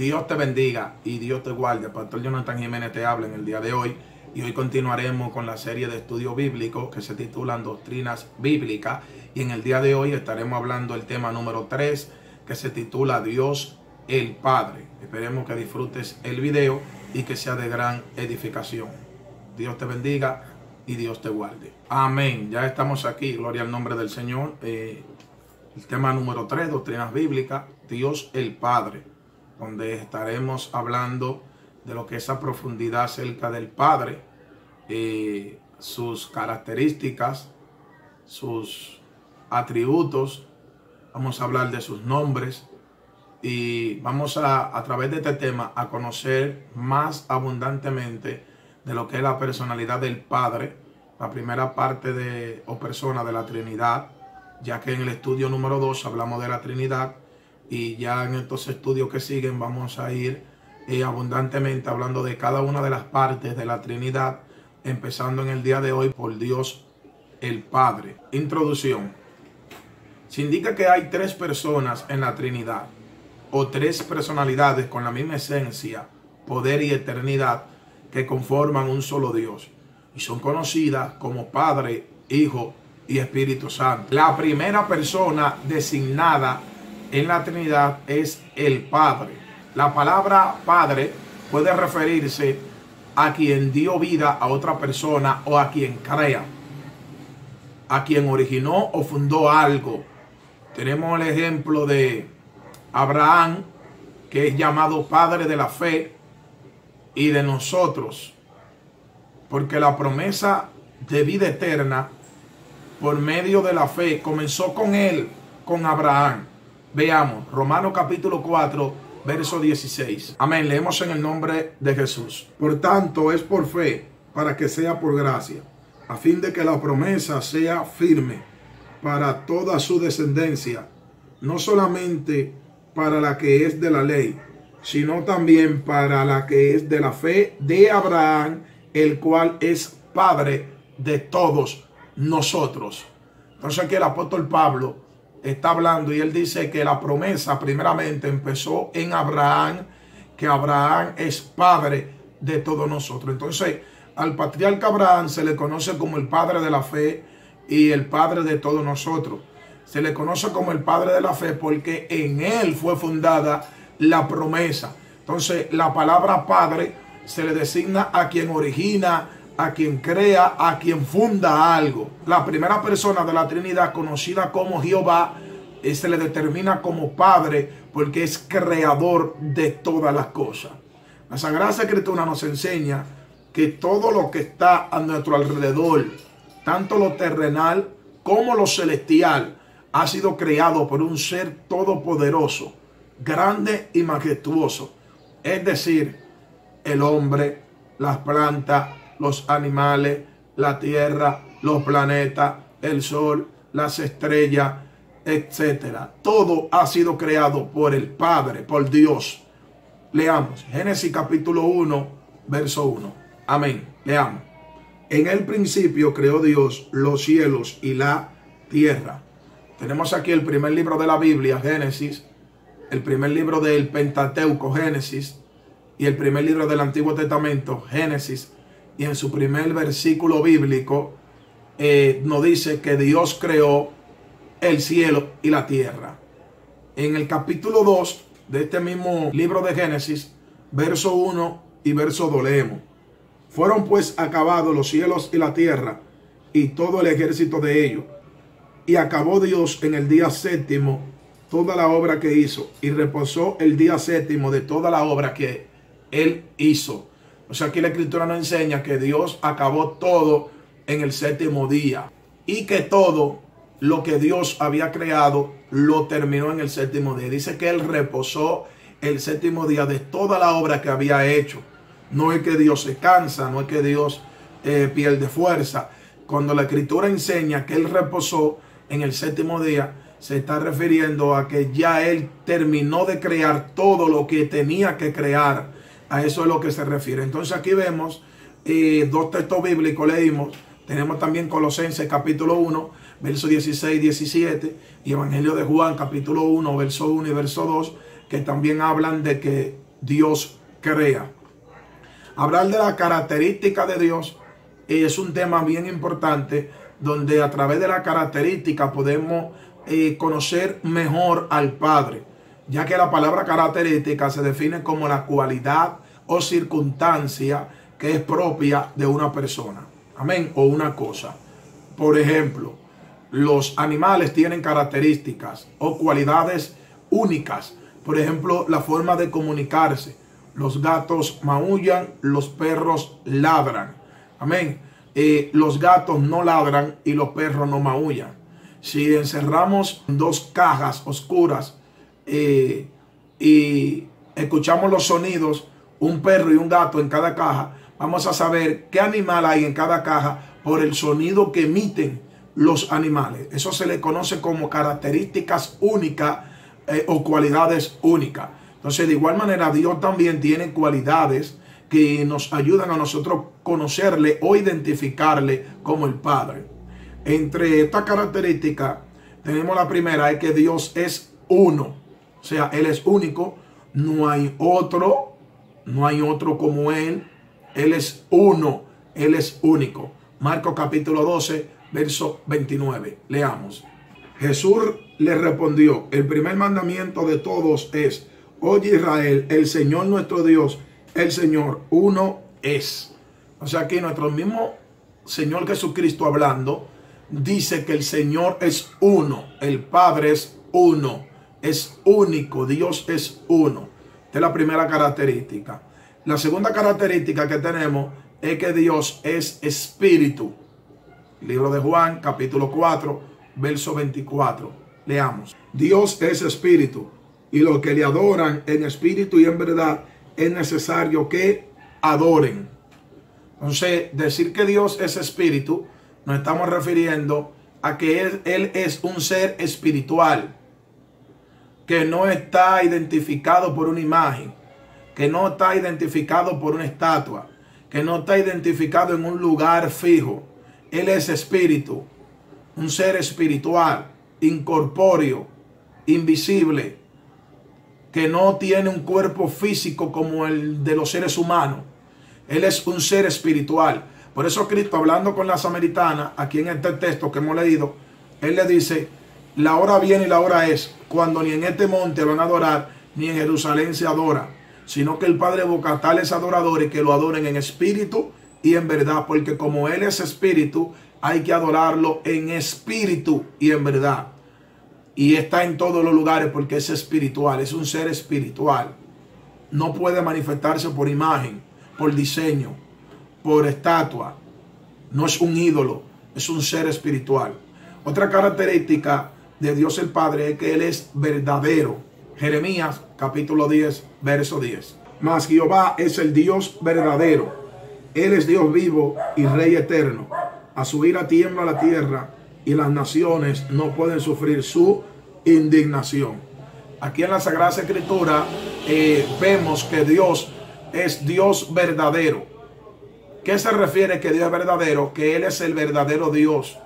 Dios te bendiga y Dios te guarde. Pastor Jonathan Jiménez te habla en el día de hoy. Y hoy continuaremos con la serie de estudio bíblico que se titulan Doctrinas Bíblicas. Y en el día de hoy estaremos hablando del tema número 3 que se titula Dios el Padre. Esperemos que disfrutes el video y que sea de gran edificación. Dios te bendiga y Dios te guarde. Amén. Ya estamos aquí. Gloria al nombre del Señor. El tema número 3, Doctrinas Bíblicas, Dios el Padre, donde estaremos hablando de lo que es a profundidad acerca del Padre, sus características, sus atributos. Vamos a hablar de sus nombres y vamos a través de este tema a conocer más abundantemente de lo que es la personalidad del Padre, la primera parte o persona de la Trinidad, ya que en el estudio número 2 hablamos de la Trinidad y ya en estos estudios que siguen vamos a ir abundantemente hablando de cada una de las partes de la Trinidad, empezando en el día de hoy por Dios el Padre. Introducción. Se indica que hay 3 personas en la Trinidad o 3 personalidades con la misma esencia, poder y eternidad que conforman un solo Dios y son conocidas como Padre, Hijo y Espíritu Santo. La primera persona designada en la Trinidad es el Padre. La palabra Padre puede referirse a quien dio vida a otra persona o a quien crea, a quien originó o fundó algo. Tenemos el ejemplo de Abraham, que es llamado Padre de la fe y de nosotros, porque la promesa de vida eterna por medio de la fe comenzó con él, con Abraham. Veamos, Romanos capítulo 4, verso 16. Amén, leemos en el nombre de Jesús. Por tanto, es por fe, para que sea por gracia, a fin de que la promesa sea firme para toda su descendencia, no solamente para la que es de la ley, sino también para la que es de la fe de Abraham, el cual es Padre de todos nosotros. Entonces aquí el apóstol Pablo está hablando y él dice que la promesa primeramente empezó en Abraham, que Abraham es Padre de todos nosotros. Entonces al patriarca Abraham se le conoce como el Padre de la fe y el Padre de todos nosotros. Se le conoce como el Padre de la fe porque en él fue fundada la promesa. Entonces la palabra Padre se le designa a quien origina, a quien crea, a quien funda algo. La primera persona de la Trinidad, conocida como Jehová, se le determina como Padre porque es creador de todas las cosas. La Sagrada Escritura nos enseña que todo lo que está a nuestro alrededor, tanto lo terrenal como lo celestial, ha sido creado por un ser todopoderoso, grande y majestuoso. Es decir, el hombre, las plantas, los animales, la tierra, los planetas, el sol, las estrellas, etcétera. Todo ha sido creado por el Padre, por Dios. Leamos Génesis capítulo 1, verso 1. Amén. Leamos. En el principio creó Dios los cielos y la tierra. Tenemos aquí el primer libro de la Biblia, Génesis, el primer libro del Pentateuco, Génesis, y el primer libro del Antiguo Testamento, Génesis. Y en su primer versículo bíblico nos dice que Dios creó el cielo y la tierra. En el capítulo 2 de este mismo libro de Génesis, verso 1 y verso 2 leemos. Fueron pues acabados los cielos y la tierra y todo el ejército de ellos. Y acabó Dios en el día séptimo toda la obra que hizo y reposó el día séptimo de toda la obra que él hizo. O sea, aquí la Escritura nos enseña que Dios acabó todo en el séptimo día y que todo lo que Dios había creado lo terminó en el séptimo día. Dice que él reposó el séptimo día de toda la obra que había hecho. No es que Dios se cansa, no es que Dios pierde fuerza. Cuando la Escritura enseña que él reposó en el séptimo día, se está refiriendo a que ya él terminó de crear todo lo que tenía que crear. A eso es lo que se refiere. Entonces aquí vemos 2 textos bíblicos, leímos. Tenemos también Colosenses capítulo 1, verso 16 y 17. Y Evangelio de Juan capítulo 1, verso 1 y verso 2. Que también hablan de que Dios crea. Hablar de la característica de Dios es un tema bien importante, donde a través de la característica podemos conocer mejor al Padre, ya que la palabra característica se define como la cualidad o circunstancia que es propia de una persona, amén, o una cosa. Por ejemplo, los animales tienen características o cualidades únicas. Por ejemplo, la forma de comunicarse. Los gatos maullan, los perros ladran, amén. Los gatos no ladran y los perros no maullan. Si encerramos dos cajas oscuras y escuchamos los sonidos, un perro y un gato en cada caja, vamos a saber qué animal hay en cada caja por el sonido que emiten los animales. Eso se le conoce como características únicas o cualidades únicas. Entonces, de igual manera, Dios también tiene cualidades que nos ayudan a nosotros conocerle o identificarle como el Padre. Entre estas características tenemos la primera, es que Dios es uno. O sea, Él es único, no hay otro como Él. Él es uno, Él es único. Marcos capítulo 12, verso 29. Leamos. Jesús le respondió: el primer mandamiento de todos es: oye Israel, el Señor nuestro Dios, el Señor uno es. O sea, aquí nuestro mismo Señor Jesucristo hablando, dice que el Señor es uno, el Padre es uno, es único, Dios es uno. Esta es la primera característica. La segunda característica que tenemos es que Dios es espíritu. Libro de Juan, capítulo 4, verso 24. Leamos. Dios es espíritu, y los que le adoran en espíritu y en verdad es necesario que adoren. Entonces, decir que Dios es espíritu, nos estamos refiriendo a que Él es un ser espiritual, que no está identificado por una imagen, que no está identificado por una estatua, que no está identificado en un lugar fijo. Él es espíritu, un ser espiritual, incorpóreo, invisible, que no tiene un cuerpo físico como el de los seres humanos. Él es un ser espiritual. Por eso Cristo, hablando con la samaritana, aquí en este texto que hemos leído, Él le dice: la hora viene y la hora es, cuando ni en este monte van a adorar, ni en Jerusalén se adora, sino que el Padre busca a tales adoradores que lo adoren en espíritu y en verdad, porque como Él es espíritu, hay que adorarlo en espíritu y en verdad. Y está en todos los lugares porque es espiritual, es un ser espiritual. No puede manifestarse por imagen, por diseño, por estatua. No es un ídolo, es un ser espiritual. Otra característica de Dios el Padre es que Él es verdadero. Jeremías capítulo 10, verso 10. Mas Jehová es el Dios verdadero. Él es Dios vivo y Rey eterno. A su ira tiembla la tierra y las naciones no pueden sufrir su indignación. Aquí en la Sagrada Escritura vemos que Dios es Dios verdadero. ¿Qué se refiere que Dios es verdadero? Que Él es el verdadero Dios,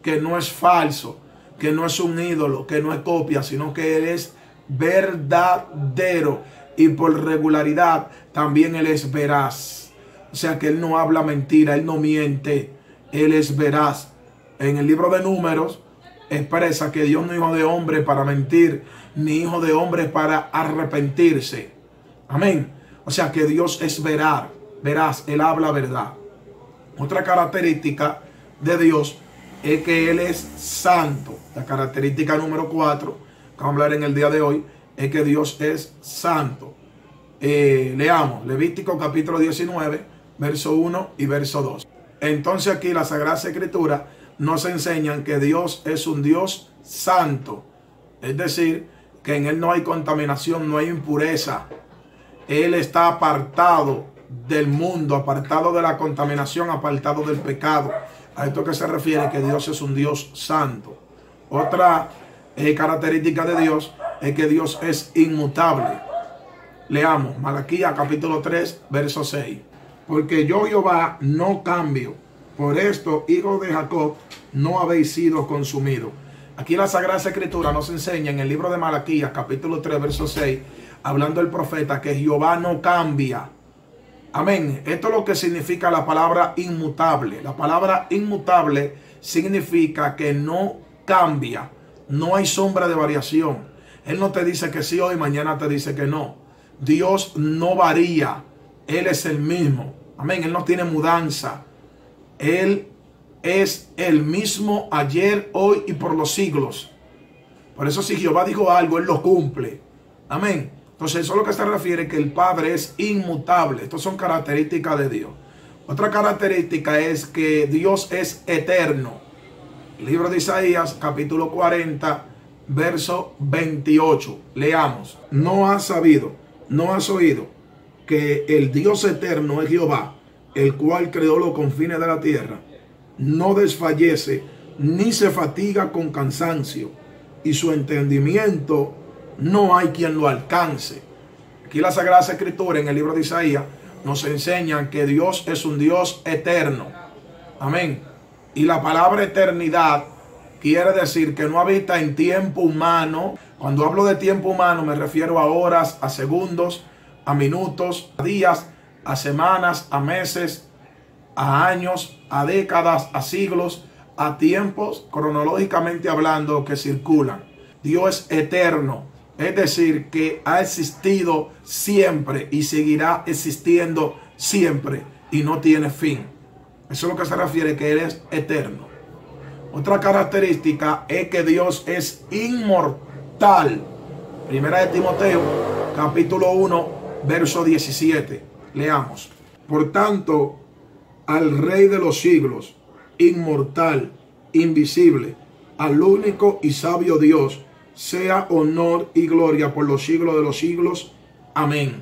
que no es falso, que no es un ídolo, que no es copia, sino que Él es verdadero. Y por regularidad también Él es veraz. O sea que Él no habla mentira, Él no miente, Él es veraz. En el libro de Números expresa que Dios no es hijo de hombre para mentir, ni hijo de hombre para arrepentirse. Amén. O sea que Dios es veraz, Él habla verdad. Otra característica de Dios es que Él es santo. La característica número 4, que vamos a hablar en el día de hoy, es que Dios es santo. Leamos Levítico capítulo 19, verso 1 y verso 2. Entonces aquí la Sagrada Escritura nos enseñan que Dios es un Dios santo. Es decir, que en Él no hay contaminación, no hay impureza. Él está apartado del mundo, apartado de la contaminación, apartado del pecado. A esto que se refiere que Dios es un Dios santo. Otra característica de Dios es que Dios es inmutable. Leamos Malaquías capítulo 3, verso 6. Porque yo, Jehová, no cambio. Por esto, hijos de Jacob, no habéis sido consumidos. Aquí la Sagrada Escritura nos enseña en el libro de Malaquías capítulo 3, verso 6, hablando el profeta, que Jehová no cambia. Amén. Esto es lo que significa la palabra inmutable. La palabra inmutable significa que no cambia. No hay sombra de variación. Él no te dice que sí hoy, mañana te dice que no. Dios no varía. Él es el mismo. Amén. Él no tiene mudanza. Él es el mismo ayer, hoy y por los siglos. Por eso si Jehová dijo algo, Él lo cumple. Amén. Entonces eso es lo que se refiere que el Padre es inmutable. Estas son características de Dios. Otra característica es que Dios es eterno. El libro de Isaías, capítulo 40, verso 28. Leamos. No has sabido, no has oído que el Dios eterno es Jehová, el cual creó los confines de la tierra. No desfallece ni se fatiga con cansancio, y su entendimiento no hay quien lo alcance. Aquí la Sagrada Escritura en el libro de Isaías nos enseñan que Dios es un Dios eterno. Amén. Y la palabra eternidad quiere decir que no habita en tiempo humano. Cuando hablo de tiempo humano me refiero a horas, a segundos, a minutos, a días, a semanas, a meses, a años, a décadas, a siglos, a tiempos cronológicamente hablando que circulan. Dios es eterno, es decir, que ha existido siempre y seguirá existiendo siempre y no tiene fin. Eso es lo que se refiere que Él es eterno. Otra característica es que Dios es inmortal. Primera de Timoteo, capítulo 1, verso 17. Leamos. Por tanto, al Rey de los siglos, inmortal, invisible, al único y sabio Dios, sea honor y gloria por los siglos de los siglos. Amén.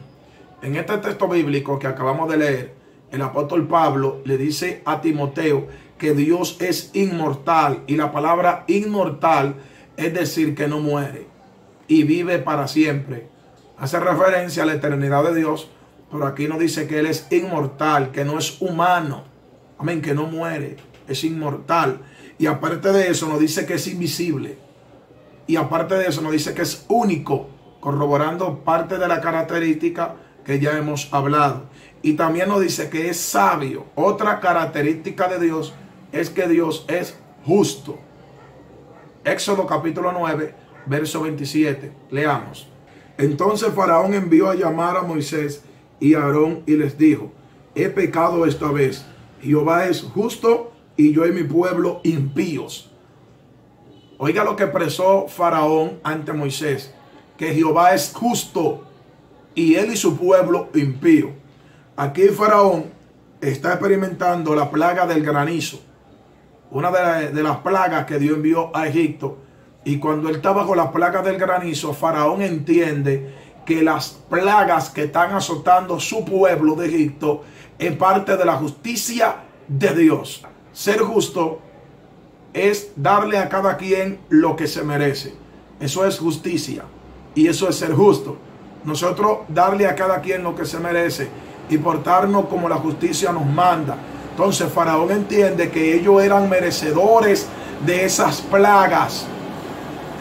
En este texto bíblico que acabamos de leer, el apóstol Pablo le dice a Timoteo que Dios es inmortal, y la palabra inmortal es decir que no muere y vive para siempre. Hace referencia a la eternidad de Dios, pero aquí nos dice que Él es inmortal, que no es humano. Amén, que no muere, es inmortal. Y aparte de eso nos dice que es invisible. Y aparte de eso nos dice que es único, corroborando parte de la característica que ya hemos hablado. Y también nos dice que es sabio. Otra característica de Dios es que Dios es justo. Éxodo capítulo 9, verso 27. Leamos. Entonces Faraón envió a llamar a Moisés y a Aarón y les dijo: he pecado esta vez. Jehová es justo y yo y mi pueblo impíos. Oiga lo que expresó Faraón ante Moisés, que Jehová es justo y él y su pueblo impío. Aquí Faraón está experimentando la plaga del granizo, una de las plagas que Dios envió a Egipto. Y cuando él está bajo la plaga del granizo, Faraón entiende que las plagas que están azotando su pueblo de Egipto es parte de la justicia de Dios. Ser justo es darle a cada quien lo que se merece. Eso es justicia y eso es ser justo. Nosotros darle a cada quien lo que se merece y portarnos como la justicia nos manda. Entonces Faraón entiende que ellos eran merecedores de esas plagas.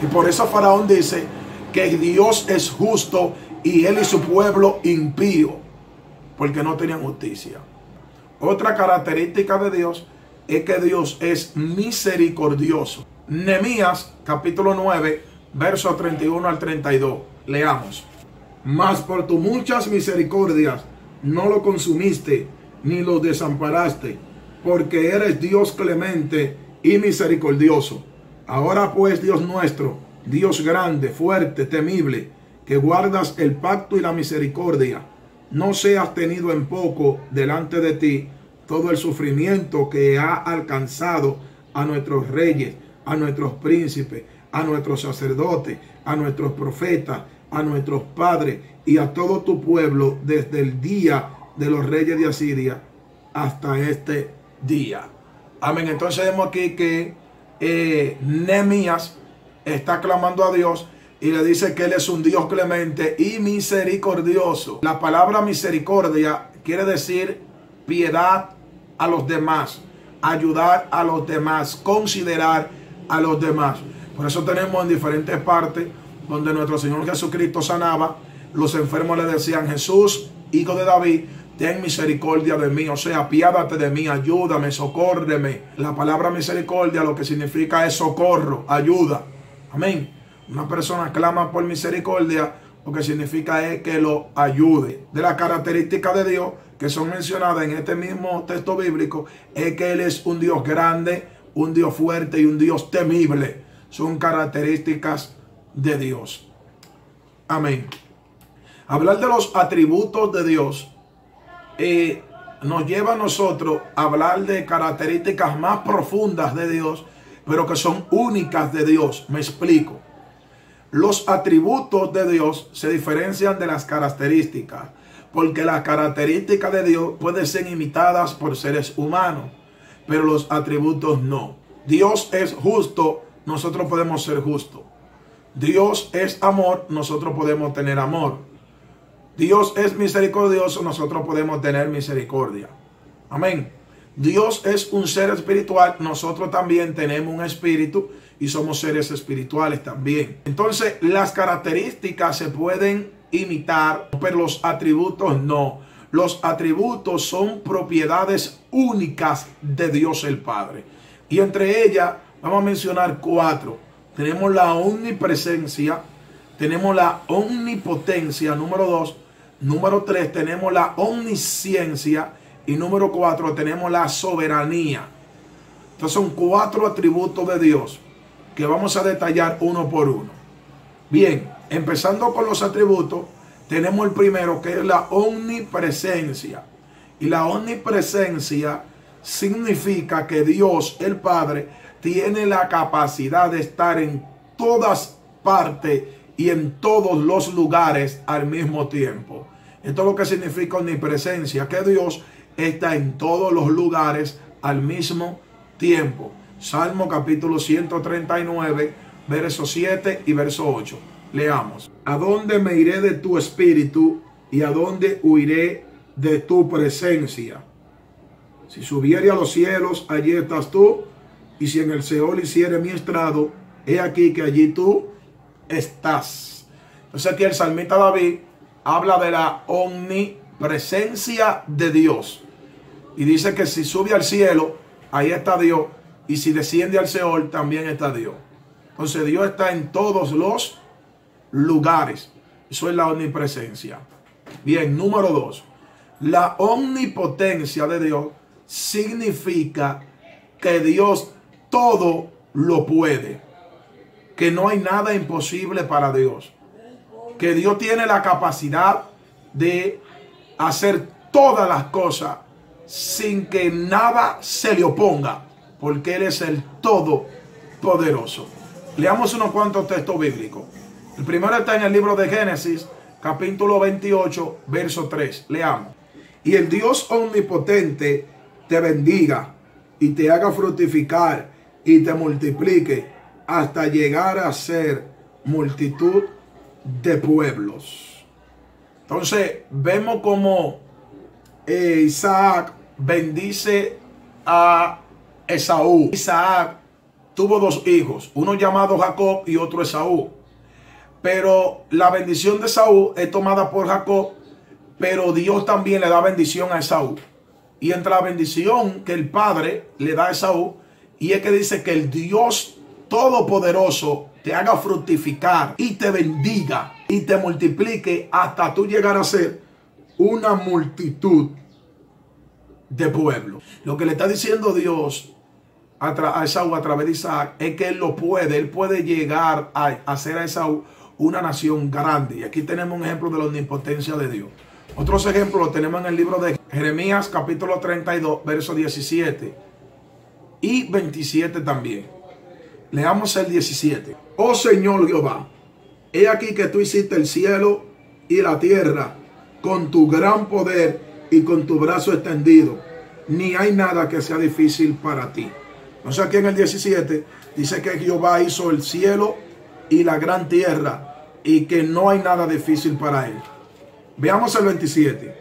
Y por eso Faraón dice que Dios es justo y él y su pueblo impío, porque no tenían justicia. Otra característica de Dios es que Dios es misericordioso. Nehemías capítulo 9, versos 31 al 32. Leamos. Mas por tus muchas misericordias no lo consumiste ni lo desamparaste, porque eres Dios clemente y misericordioso. Ahora pues, Dios nuestro, Dios grande, fuerte, temible, que guardas el pacto y la misericordia, no seas tenido en poco delante de ti todo el sufrimiento que ha alcanzado a nuestros reyes, a nuestros príncipes, a nuestros sacerdotes, a nuestros profetas, a nuestros padres y a todo tu pueblo desde el día de los reyes de Asiria hasta este día. Amén. Entonces vemos aquí que Nehemías está clamando a Dios y le dice que Él es un Dios clemente y misericordioso. La palabra misericordia quiere decir piedad a los demás, ayudar a los demás, considerar a los demás. Por eso tenemos en diferentes partes donde nuestro Señor Jesucristo sanaba, los enfermos le decían: Jesús, hijo de David, ten misericordia de mí. O sea, apiádate de mí, ayúdame, socórreme. La palabra misericordia lo que significa es socorro, ayuda. Amén. Una persona clama por misericordia, lo que significa es que lo ayude. De las características de Dios que son mencionadas en este mismo texto bíblico es que Él es un Dios grande, un Dios fuerte y un Dios temible. Son características de Dios. Amén. Hablar de los atributos de Dios nos lleva a nosotros a hablar de características más profundas de Dios, pero que son únicas de Dios. Me explico. Los atributos de Dios se diferencian de las características, porque las características de Dios pueden ser imitadas por seres humanos, pero los atributos no. Dios es justo, nosotros podemos ser justos. Dios es amor, nosotros podemos tener amor. Dios es misericordioso, nosotros podemos tener misericordia. Amén. Dios es un ser espiritual, nosotros también tenemos un espíritu y somos seres espirituales también. Entonces, las características se pueden imitar, pero los atributos no. Los atributos son propiedades únicas de Dios el Padre. Y entre ellas, vamos a mencionar 4. Tenemos la omnipresencia, tenemos la omnipotencia, número 2. Número 3, tenemos la omnisciencia. Y número 4, tenemos la soberanía. Entonces son 4 atributos de Dios que vamos a detallar uno por uno. Bien, empezando con los atributos, tenemos el primero, que es la omnipresencia. Y la omnipresencia significa que Dios, el Padre, tiene la capacidad de estar en todas partes y en todos los lugares al mismo tiempo. Esto es lo que significa omnipresencia, que Dios está en todos los lugares al mismo tiempo. Salmo capítulo 139, verso 7 y verso 8. Leamos. ¿A dónde me iré de tu espíritu y a dónde huiré de tu presencia? Si subiere a los cielos, allí estás tú. Y si en el Seol hiciere mi estrado, he aquí que allí tú estás. Entonces aquí el salmista David habla de la omnipresencia de Dios. Y dice que si sube al cielo, ahí está Dios. Y si desciende al Seol, también está Dios. Entonces Dios está en todos los lugares. Eso es la omnipresencia. Bien, número 2. La omnipotencia de Dios significa que Dios todo lo puede. Que no hay nada imposible para Dios. Que Dios tiene la capacidad de hacer todas las cosas sin que nada se le oponga, porque Él es el Todopoderoso. Leamos unos cuantos textos bíblicos. El primero está en el libro de Génesis, capítulo 28, verso 3. Leamos. Y el Dios omnipotente te bendiga y te haga fructificar y te multiplique hasta llegar a ser multitud de pueblos. Entonces vemos como Isaac bendice a Esaú. Isaac tuvo 2 hijos, uno llamado Jacob y otro Esaú. Pero la bendición de Esaú es tomada por Jacob, pero Dios también le da bendición a Esaú. Y entre la bendición que el padre le da a Esaú, y es que dice que el Dios Todopoderoso te haga fructificar y te bendiga y te multiplique hasta tú llegar a ser una multitud de pueblos. Lo que le está diciendo Dios a Esaú a través de Isaac es que él lo puede. Él puede llegar a hacer a Esaú una nación grande. Y aquí tenemos un ejemplo de la omnipotencia de Dios. Otros ejemplos los tenemos en el libro de Jeremías capítulo 32, versos 17 y 27 también. Leamos el 17. Oh Señor Jehová, he aquí que tú hiciste el cielo y la tierra con tu gran poder y con tu brazo extendido. Ni hay nada que sea difícil para ti. Entonces aquí en el 17 dice que Jehová hizo el cielo y la gran tierra y que no hay nada difícil para él. Veamos el 27.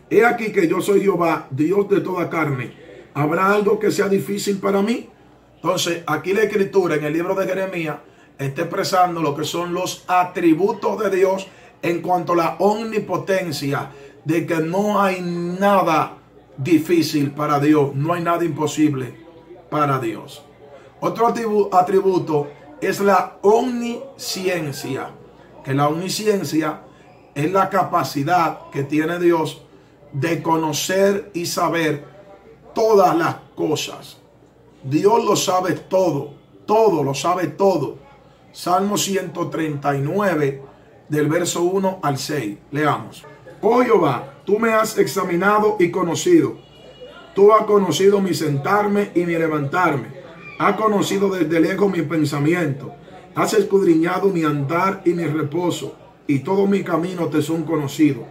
He aquí que yo soy Jehová, Dios de toda carne. ¿Habrá algo que sea difícil para mí? Entonces aquí la escritura en el libro de Jeremías está expresando lo que son los atributos de Dios en cuanto a la omnipotencia, de que no hay nada difícil para Dios, no hay nada imposible para Dios. Otro atributo es la omnisciencia, que la omnisciencia es la capacidad que tiene Dios de conocer y saber todas las cosas. Dios lo sabe todo, todo lo sabe todo. Salmo 139, del verso 1 al 6. Leamos. Oh Jehová, tú me has examinado y conocido. Tú has conocido mi sentarme y mi levantarme. Has conocido desde lejos mi pensamiento. Has escudriñado mi andar y mi reposo. Y todos mis caminos te son conocidos.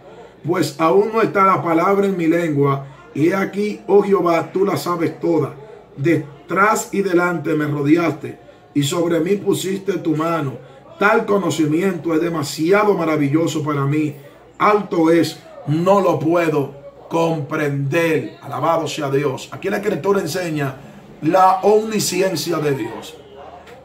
Pues aún no está la palabra en mi lengua. Y he aquí, oh Jehová, tú la sabes toda. Detrás y delante me rodeaste. Y sobre mí pusiste tu mano. Tal conocimiento es demasiado maravilloso para mí. Alto es, no lo puedo comprender. Alabado sea Dios. Aquí la Escritura enseña la omnisciencia de Dios,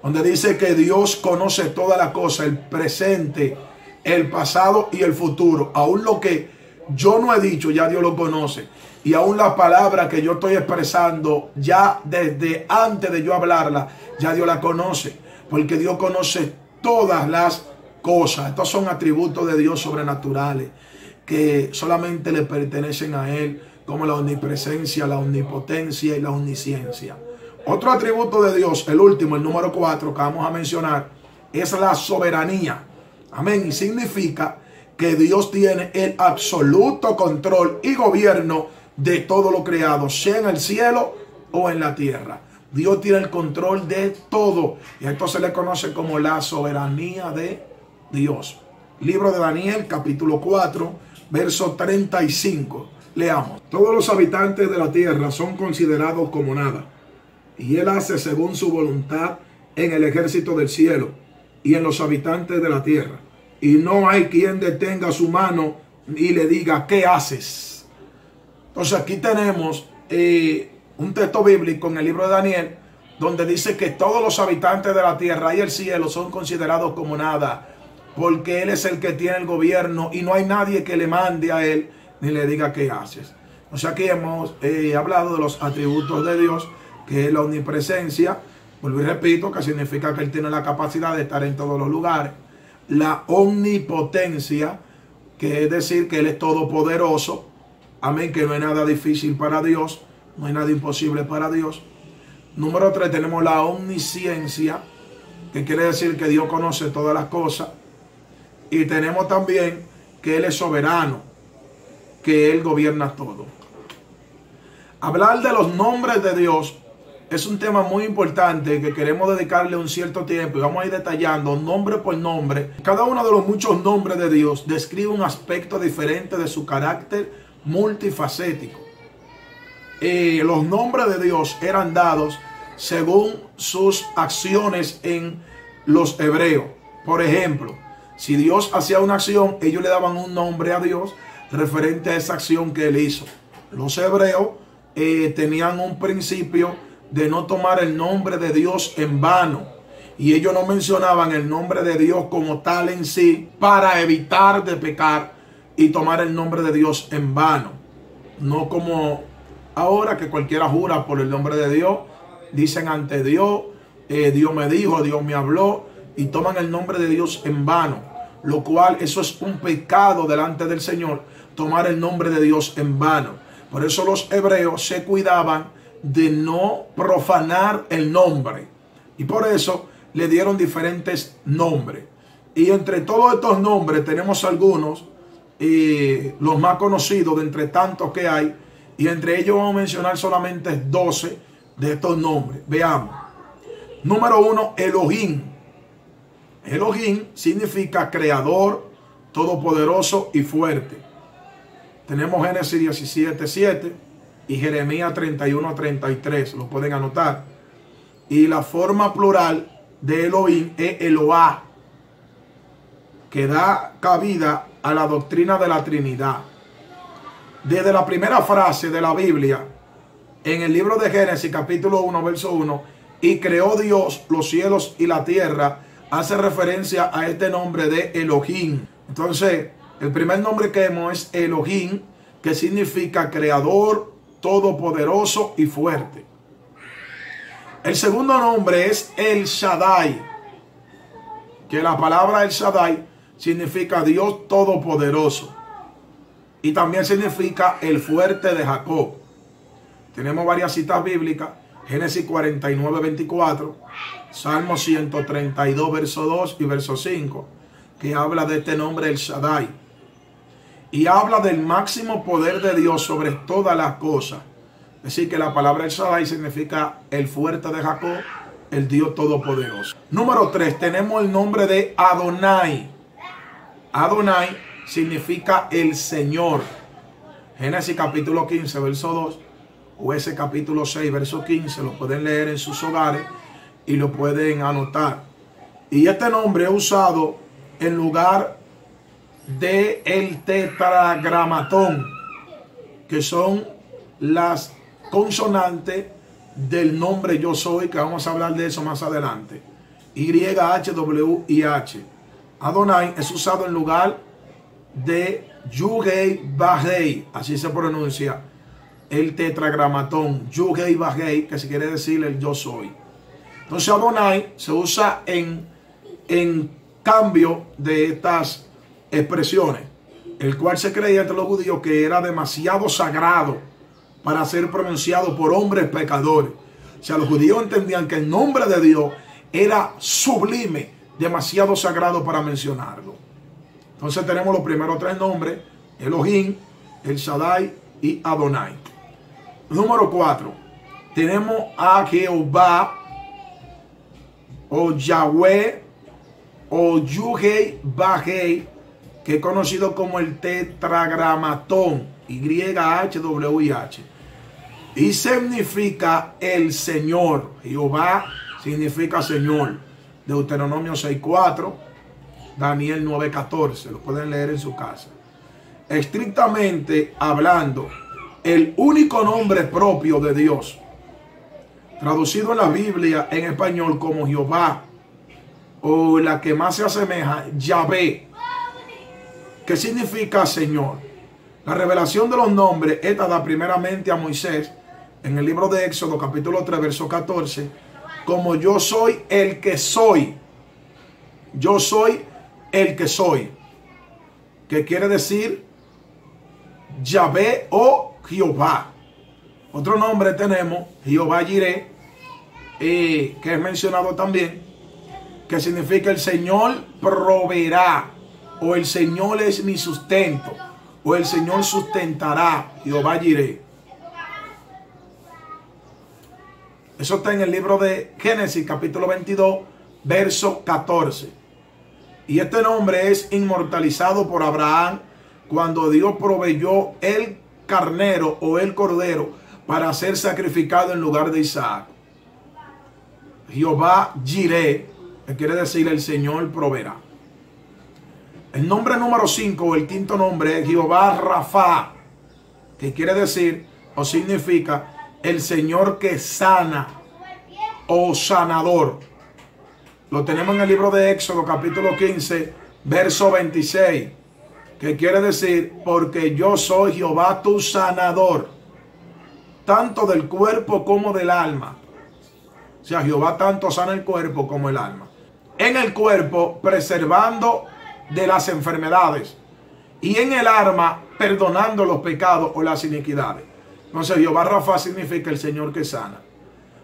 donde dice que Dios conoce todas las cosas, el presente, el pasado y el futuro. Aún lo que yo no he dicho, ya Dios lo conoce. Y aún la palabra que yo estoy expresando, ya desde antes de yo hablarla, ya Dios la conoce. Porque Dios conoce todas las cosas. Estos son atributos de Dios sobrenaturales que solamente le pertenecen a Él, como la omnipresencia, la omnipotencia y la omnisciencia. Otro atributo de Dios, el último, el número 4 que vamos a mencionar, es la soberanía. Amén. Y significa que Dios tiene el absoluto control y gobierno de todo lo creado, sea en el cielo o en la tierra. Dios tiene el control de todo. Y esto se le conoce como la soberanía de Dios. Libro de Daniel, capítulo 4, verso 35. Leamos. Todos los habitantes de la tierra son considerados como nada. Y Él hace según su voluntad en el ejército del cielo y en los habitantes de la tierra. Y no hay quien detenga su mano y le diga, ¿qué haces? Entonces aquí tenemos un texto bíblico en el libro de Daniel, donde dice que todos los habitantes de la tierra y el cielo son considerados como nada, porque Él es el que tiene el gobierno y no hay nadie que le mande a Él ni le diga qué haces. O sea, aquí hemos hablado de los atributos de Dios, que es la omnipresencia. Vuelvo y repito, que significa que Él tiene la capacidad de estar en todos los lugares. La omnipotencia, que es decir que Él es todopoderoso. Amén, que no hay nada difícil para Dios, no hay nada imposible para Dios. Número 3, tenemos la omnisciencia, que quiere decir que Dios conoce todas las cosas. Y tenemos también que Él es soberano, que Él gobierna todo. Hablar de los nombres de Dios es un tema muy importante que queremos dedicarle un cierto tiempo y vamos a ir detallando nombre por nombre. Cada uno de los muchos nombres de Dios describe un aspecto diferente de su carácter multifacético. Los nombres de Dios eran dados según sus acciones en los hebreos. Por ejemplo, si Dios hacía una acción, ellos le daban un nombre a Dios referente a esa acción que Él hizo. Los hebreos tenían un principio de no tomar el nombre de Dios en vano. Y ellos no mencionaban el nombre de Dios como tal en sí para evitar de pecar y tomar el nombre de Dios en vano. No como ahora que cualquiera jura por el nombre de Dios, dicen ante Dios, Dios me dijo, Dios me habló, y toman el nombre de Dios en vano. Lo cual eso es un pecado delante del Señor, tomar el nombre de Dios en vano. Por eso los hebreos se cuidaban de no profanar el nombre. Y por eso le dieron diferentes nombres. Y entre todos estos nombres tenemos algunos, los más conocidos de entre tantos que hay. Y entre ellos vamos a mencionar solamente 12 de estos nombres. Veamos. Número 1, Elohim. Elohim significa creador, todopoderoso y fuerte. Tenemos Génesis 17:7 y Jeremías 31:33. Lo pueden anotar. Y la forma plural de Elohim es Eloah, que da cabida a la doctrina de la Trinidad. Desde la primera frase de la Biblia, en el libro de Génesis capítulo 1, verso 1, y creó Dios los cielos y la tierra, hace referencia a este nombre de Elohim. Entonces, el primer nombre que vemos es Elohim, que significa creador, todopoderoso y fuerte. El segundo nombre es El Shaddai, que la palabra El Shaddai significa Dios todopoderoso. Y también significa el fuerte de Jacob. Tenemos varias citas bíblicas. Génesis 49, 24. Salmo 132, verso 2 y verso 5. Que habla de este nombre El Shaddai. Y habla del máximo poder de Dios sobre todas las cosas. Es decir, que la palabra El Shaddai significa el fuerte de Jacob, el Dios todopoderoso. Número 3, tenemos el nombre de Adonai. Adonai significa el Señor. Génesis capítulo 15, verso 2, o ese capítulo 6, verso 15, lo pueden leer en sus hogares y lo pueden anotar. Y este nombre es usado en lugar de el tetragramatón, que son las consonantes del nombre yo soy, que vamos a hablar de eso más adelante. Y, H, W y H. Adonai es usado en lugar de Yud-Hei Vah-Hei, así se pronuncia el tetragramatón, Yud-Hei Vah-Hei, que se quiere decir el yo soy. Entonces Adonai se usa en cambio de estas expresiones, el cual se creía entre los judíos que era demasiado sagrado para ser pronunciado por hombres pecadores. O sea, los judíos entendían que el nombre de Dios era sublime, demasiado sagrado para mencionarlo. Entonces tenemos los primeros tres nombres: Elohim, El Shaddai y Adonai. Número 4, tenemos a Jehová, o Yahweh, o Yud-Hei Vah-Hei, que es conocido como el tetragramatón, Y, H, W y H. Y significa el Señor. Jehová significa Señor. Deuteronomio 6:4, Daniel 9:14. Lo pueden leer en su casa. Estrictamente hablando, el único nombre propio de Dios, traducido en la Biblia en español como Jehová, o la que más se asemeja, Yahvé, que significa Señor. La revelación de los nombres es dada primeramente a Moisés en el libro de Éxodo capítulo 3 verso 14, como yo soy el que soy. Yo soy el que soy, que quiere decir Yahvé o Jehová. Otro nombre tenemos Jehová Jireh, que es mencionado también, que significa el Señor proveerá, o el Señor es mi sustento, o el Señor sustentará. Jehová Jireh. Eso está en el libro de Génesis capítulo 22 verso 14. Y este nombre es inmortalizado por Abraham cuando Dios proveyó el carnero o el cordero para ser sacrificado en lugar de Isaac. Jehová Jireh, que quiere decir el Señor proveerá. El nombre número 5, o el quinto nombre, es Jehová Rafa, que quiere decir o significa el Señor que sana o sanador. Lo tenemos en el libro de Éxodo capítulo 15 verso 26, que quiere decir: porque yo soy Jehová tu sanador, tanto del cuerpo como del alma. O sea, Jehová tanto sana el cuerpo como el alma. En el cuerpo, preservando de las enfermedades, y en el alma, perdonando los pecados o las iniquidades. Entonces Jehová Rafa significa el Señor que sana.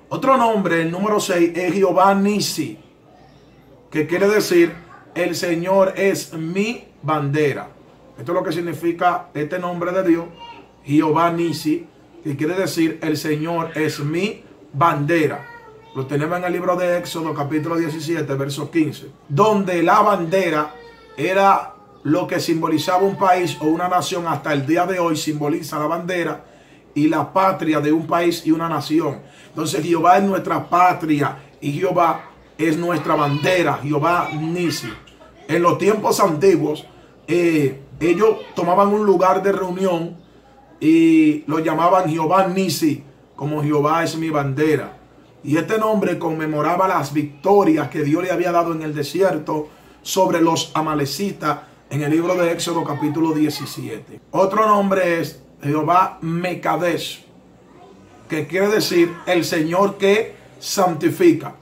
Otro nombre, el número 6, es Jehová Nisi, que quiere decir el Señor es mi bandera. Esto es lo que significa este nombre de Dios, Jehová Nisi, que quiere decir el Señor es mi bandera. Lo tenemos en el libro de Éxodo capítulo 17 verso 15, donde la bandera era lo que simbolizaba un país o una nación. Hasta el día de hoy simboliza la bandera y la patria de un país y una nación. Entonces Jehová es nuestra patria y Jehová es nuestra bandera, Jehová Nisi. En los tiempos antiguos, ellos tomaban un lugar de reunión y lo llamaban Jehová Nisi, como Jehová es mi bandera. Y este nombre conmemoraba las victorias que Dios le había dado en el desierto sobre los amalecitas en el libro de Éxodo capítulo 17. Otro nombre es Jehová Mekadesh, que quiere decir el Señor que santifica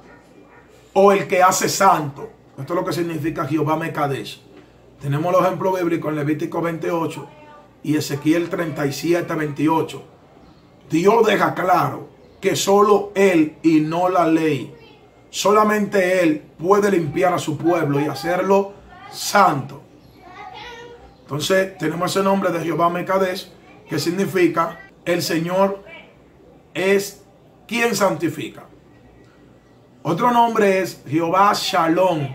o el que hace santo. Esto es lo que significa Jehová Mekadesh. Tenemos los ejemplos bíblicos en Levítico 28 y Ezequiel 37, 28. Dios deja claro que solo Él y no la ley, solamente Él puede limpiar a su pueblo y hacerlo santo. Entonces tenemos ese nombre de Jehová Mekadesh, que significa el Señor es quien santifica. Otro nombre es Jehová Shalom,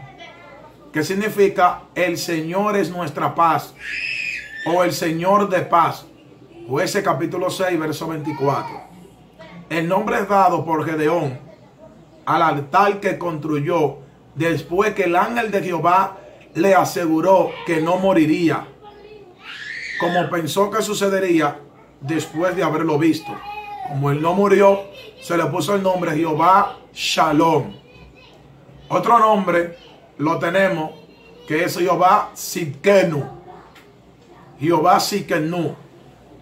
que significa el Señor es nuestra paz o el Señor de paz. Jueces capítulo 6, verso 24. El nombre es dado por Gedeón al altar que construyó después que el ángel de Jehová le aseguró que no moriría, como pensó que sucedería después de haberlo visto. Como él no murió, se le puso el nombre Jehová Shalom. Otro nombre lo tenemos, que es Jehová Sidkenu. Jehová Sidkenu,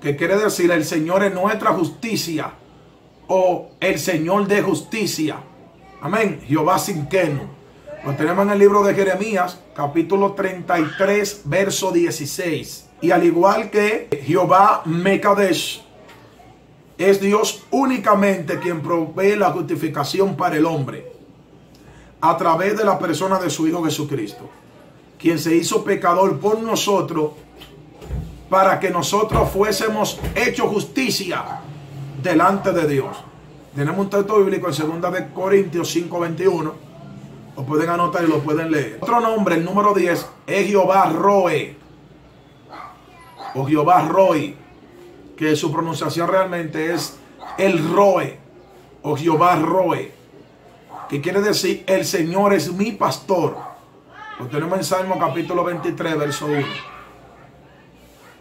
que quiere decir el Señor es nuestra justicia o el Señor de justicia. Amén. Jehová Sidkenu. Lo tenemos en el libro de Jeremías, capítulo 33, verso 16. Y al igual que Jehová Mekadesh, es Dios únicamente quien provee la justificación para el hombre a través de la persona de su Hijo Jesucristo, quien se hizo pecador por nosotros para que nosotros fuésemos hechos justicia delante de Dios. Tenemos un texto bíblico en 2 de Corintios 5:21. Lo pueden anotar y lo pueden leer. Otro nombre, el número 10, es Jehová Roe o Jehová Roi, que su pronunciación realmente es el Roe o Jehová Roe, que quiere decir el Señor es mi pastor. Lo tenemos en Salmo capítulo 23, verso 1,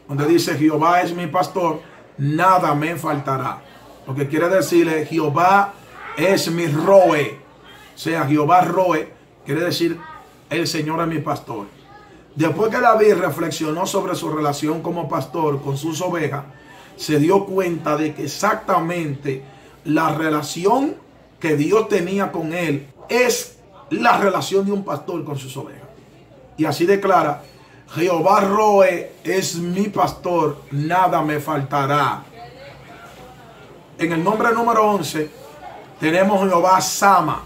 donde dice Jehová es mi pastor, nada me faltará. Lo que quiere decirle Jehová es mi Roe, o sea, Jehová Roe quiere decir el Señor es mi pastor. Después que David reflexionó sobre su relación como pastor con sus ovejas, se dio cuenta de que exactamente la relación que Dios tenía con él es la relación de un pastor con sus ovejas. Y así declara, Jehová Roe es mi pastor, nada me faltará. En el nombre número 11 tenemos Jehová Sama,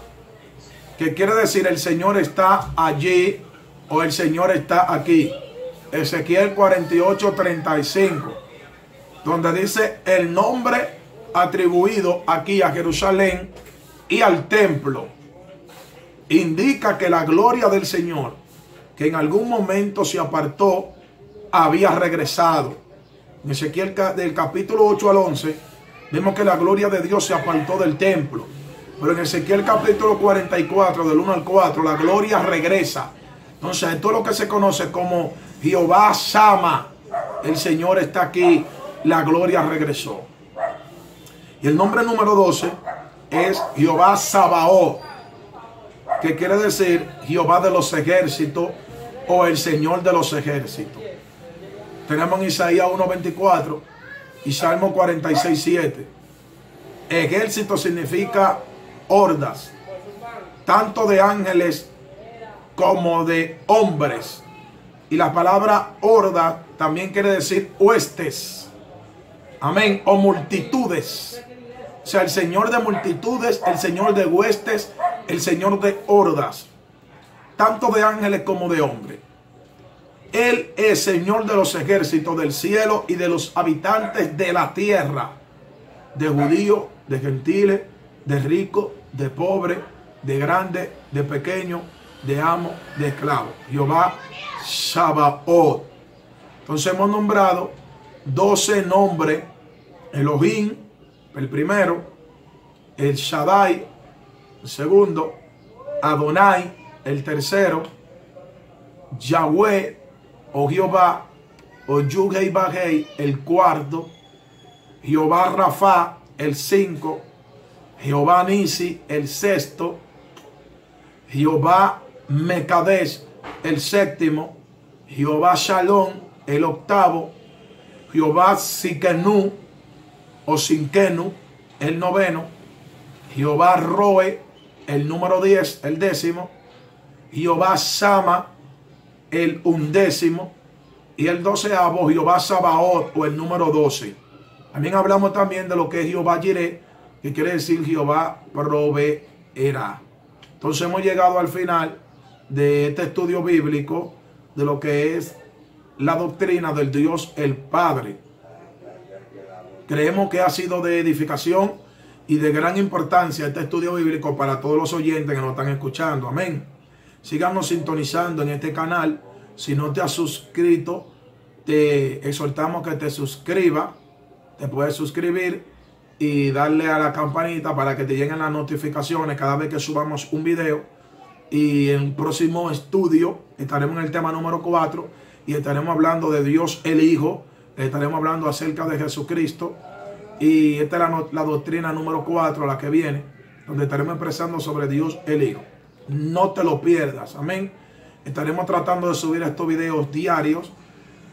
que quiere decir el Señor está allí o el Señor está aquí. Ezequiel 48, 35, donde dice el nombre atribuido aquí a Jerusalén y al templo indica que la gloria del Señor, que en algún momento se apartó, había regresado. En Ezequiel del capítulo 8 al 11 vemos que la gloria de Dios se apartó del templo, pero en Ezequiel capítulo 44 del 1 al 4 la gloria regresa. Entonces esto es lo que se conoce como Jehová Sama, el Señor está aquí, la gloria regresó. Y el nombre número 12 es Jehová Sabaoth, que quiere decir Jehová de los ejércitos o el Señor de los ejércitos. Tenemos en Isaías 1:24 y Salmo 46:7. Ejército significa hordas, tanto de ángeles como de hombres. Y la palabra horda también quiere decir huestes. Amén. O multitudes. O sea, el Señor de multitudes, el Señor de huestes, el Señor de hordas, tanto de ángeles como de hombres. Él es Señor de los ejércitos del cielo y de los habitantes de la tierra, de judíos, de gentiles, de ricos, de pobres, de grandes, de pequeños, de amos, de esclavos. Jehová Sabaoth. Entonces hemos nombrado 12 nombres: Elohim, el primero; el Shaddai, el segundo; Adonai, el tercero; Yahweh o Jehová o Yud-Heh-Vah-Heh, el cuarto; Jehová Rafa, el 5; Jehová Nisi, el sexto; Jehová Mekadesh, el séptimo; Jehová Shalom, el octavo, Jehová Sikenu o Sinkenu, el noveno, Jehová Roe, el número 10, el décimo, Jehová Sama, el undécimo, y el 12avo, Jehová Sabaoth, o el número 12. También hablamos también de lo que es Jehová Jireh, que quiere decir Jehová proveerá. Entonces hemos llegado al final de este estudio bíblico de lo que es la doctrina del Dios el Padre. Creemos que ha sido de edificación y de gran importancia este estudio bíblico para todos los oyentes que nos están escuchando. Amén. Síganos sintonizando en este canal. Si no te has suscrito, te exhortamos que te suscribas. Te puedes suscribir y darle a la campanita para que te lleguen las notificaciones cada vez que subamos un video. Y en el próximo estudio estaremos en el tema número 4 y estaremos hablando de Dios el Hijo. Estaremos hablando acerca de Jesucristo. Y esta es la doctrina número 4, la que viene, donde estaremos expresando sobre Dios el Hijo. No te lo pierdas. Amén. Estaremos tratando de subir estos videos diarios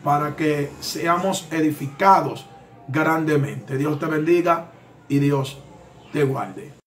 para que seamos edificados grandemente. Dios te bendiga y Dios te guarde.